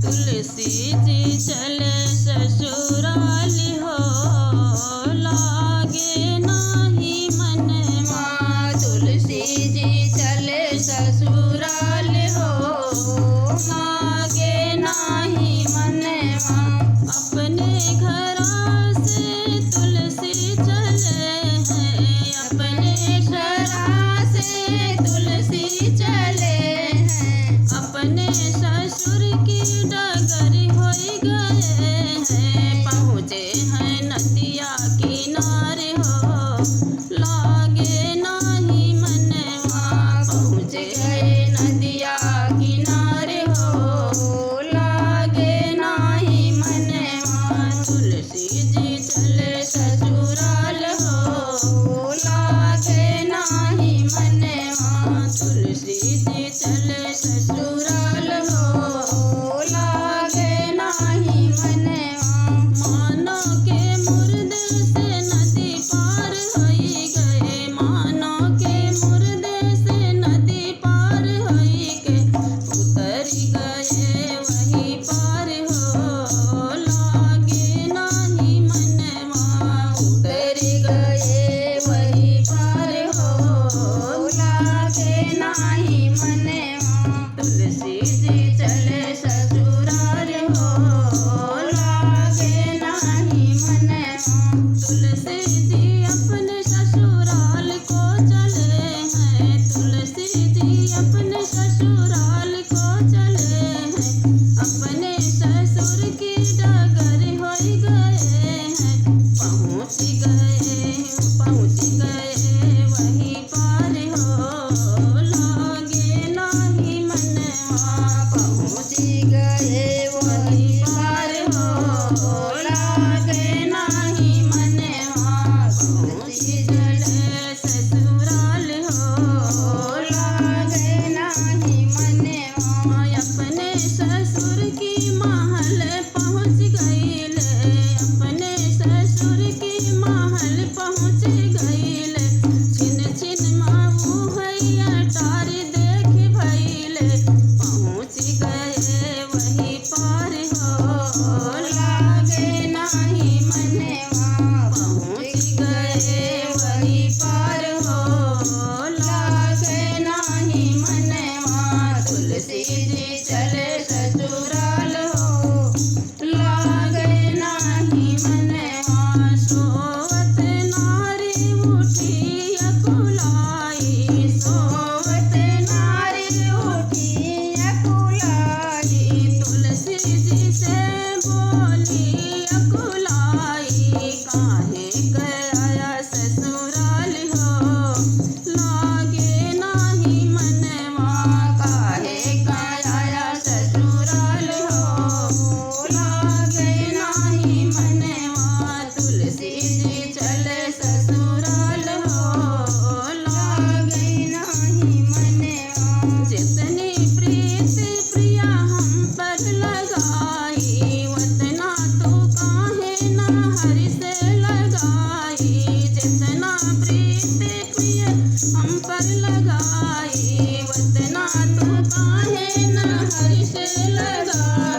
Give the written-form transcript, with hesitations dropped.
तुलसी जी चले ससुराल हो, लागे नाही मनवा। तुलसी जी चले ससुराल हो, लागे नाही मनवा। अपने घरा से तुलसी चले हैं, अपने घरा से तुलसी चले हैं, अपने ससुर की डगर होई गए हैं। पहुँचे हैं नदिया किनारे हो, लागे नाही मनवा। पहुँच गए नदिया किनारे हो, लागे नाही मनवा। तुलसी जी चले ससुराल हो, लागे नाही मनवा। तुलसी जी चले ससुराल हो, लागे नाही मनवा। मानो के मुर्दे से नदी पार होई गए, मानो के मुर्दे से नदी पार होई गए। उतर गए वही पार हो, लागे नाही मनवा। उतर गए वही पार हो, लागे नाही मनवा। तुलसी जी चले ससुराल हो, लागे नाही मनवा। तुलसी जी अपने ससुराल को चले हैं, तुलसी जी अपने ससुराल को चले हैं। अपने ससुर की डगर होई गए हैं। पहुँच गए वही पार हो, लागे नाही मनवा। पहुँच गए वही पार हो, लागे नाही मनवा। पहुँच चले ससुराल हो, लागे नाही मनवा। अपने ससुर की महल पहुँच गईले, अपने ससुर की महल पहुँच गईले। छिन छिन माऊ हैया टार देख भइले। पहुँच गए वही पार हो, लागे नाही मनवा। पहुँच गए वही पार हो, लागे नाही मनवा। तुलसी जी चले ससुराल हो, लागे नाही मनवा। सोवत नारी उठी अकुलाई, सोवत नारी उठी अकुलाई। तुलसी जी से बोली अकुलाई। काहे गया ससुराल हो, लागे नाही मनवा। काहे गया ससुराल हो, लागे नाही मनवा। तुलसी जी चले ससुराल हो, लागे नाही मनवा। जितनी प्रीत प्रिया हम पर लगाई, उतना तो काहे न हरि से लगाई। जितना प्रीत प्रिय हम पर लगाई, उतना तो काहे न हरि से लगाई।